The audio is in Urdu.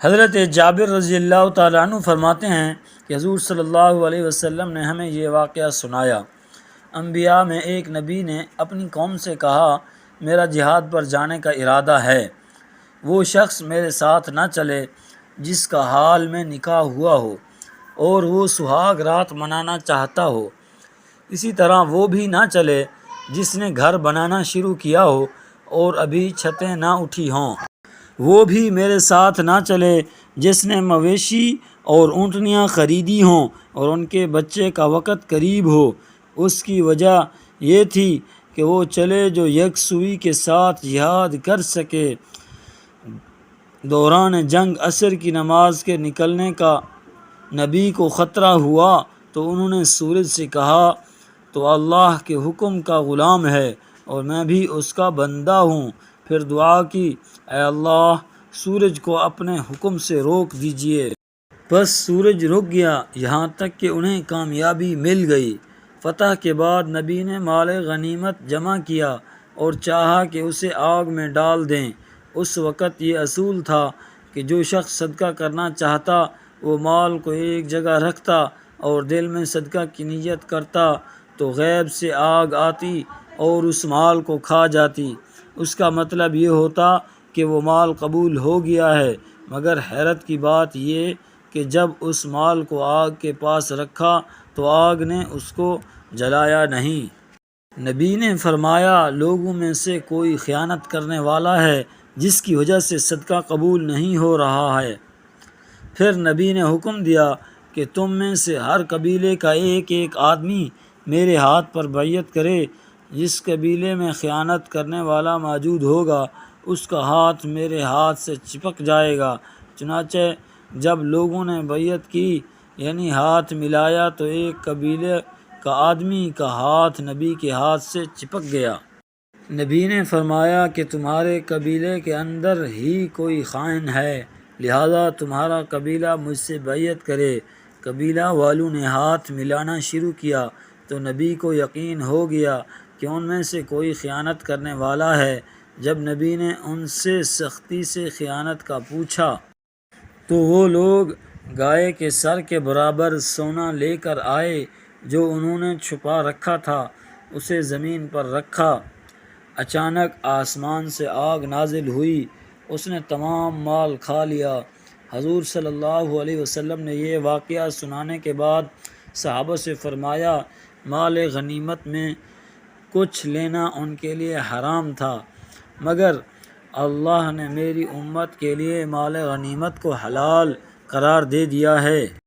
حضرت جابر رضی اللہ تعالیٰ عنہ فرماتے ہیں کہ حضور صلی اللہ علیہ وسلم نے ہمیں یہ واقعہ سنایا۔ انبیاء میں ایک نبی نے اپنی قوم سے کہا، میرا جہاد پر جانے کا ارادہ ہے، وہ شخص میرے ساتھ نہ چلے جس کا حال میں نکاح ہوا ہو اور وہ سہاگ رات منانا چاہتا ہو۔ اسی طرح وہ بھی نہ چلے جس نے گھر بنانا شروع کیا ہو اور ابھی چھتیں نہ اٹھی ہوں۔ وہ بھی میرے ساتھ نہ چلے جس نے مویشی اور اونٹنیاں خریدی ہوں اور ان کے بچے کا وقت قریب ہو۔ اس کی وجہ یہ تھی کہ وہ چلے جو یکسوئی کے ساتھ جہاد کر سکے۔ دوران جنگ عصر کی نماز کے نکلنے کا نبی کو خطرہ ہوا تو انہوں نے سورج سے کہا، تو اللہ کے حکم کا غلام ہے اور میں بھی اس کا بندہ ہوں۔ پھر دعا کی، اے اللہ سورج کو اپنے حکم سے روک دیجئے۔ بس سورج رک گیا یہاں تک کہ انہیں کامیابی مل گئی۔ فتح کے بعد نبی نے مال غنیمت جمع کیا اور چاہا کہ اسے آگ میں ڈال دیں۔ اس وقت یہ اصول تھا کہ جو شخص صدقہ کرنا چاہتا وہ مال کو ایک جگہ رکھتا اور دل میں صدقہ کی نیت کرتا تو غیب سے آگ آتی اور اس مال کو کھا جاتی۔ اس کا مطلب یہ ہوتا کہ وہ مال قبول ہو گیا ہے، مگر حیرت کی بات یہ کہ جب اس مال کو آگ کے پاس رکھا تو آگ نے اس کو جلایا نہیں۔ نبی نے فرمایا، لوگوں میں سے کوئی خیانت کرنے والا ہے جس کی وجہ سے صدقہ قبول نہیں ہو رہا ہے۔ پھر نبی نے حکم دیا کہ تم میں سے ہر قبیلے کا ایک ایک آدمی میرے ہاتھ پر بیعت کرے۔ جس قبیلے میں خیانت کرنے والا موجود ہوگا اس کا ہاتھ میرے ہاتھ سے چپک جائے گا۔ چنانچہ جب لوگوں نے بیعت کی یعنی ہاتھ ملایا تو ایک قبیلے کا آدمی کا ہاتھ نبی کے ہاتھ سے چپک گیا۔ نبی نے فرمایا کہ تمہارے قبیلے کے اندر ہی کوئی خائن ہے، لہذا تمہارا قبیلہ مجھ سے بیعت کرے۔ قبیلہ والوں نے ہاتھ ملانا شروع کیا تو نبی کو یقین ہو گیا کہ ان میں سے کوئی خیانت کرنے والا ہے۔ جب نبی نے ان سے سختی سے خیانت کا پوچھا تو وہ لوگ گائے کے سر کے برابر سونا لے کر آئے جو انہوں نے چھپا رکھا تھا، اسے زمین پر رکھا۔ اچانک آسمان سے آگ نازل ہوئی، اس نے تمام مال کھا لیا۔ حضور صلی اللہ علیہ وسلم نے یہ واقعہ سنانے کے بعد صحابہ سے فرمایا، مال غنیمت میں کچھ لینا ان کے لیے حرام تھا، مگر اللہ نے میری امت کے لیے مال غنیمت کو حلال قرار دے دیا ہے۔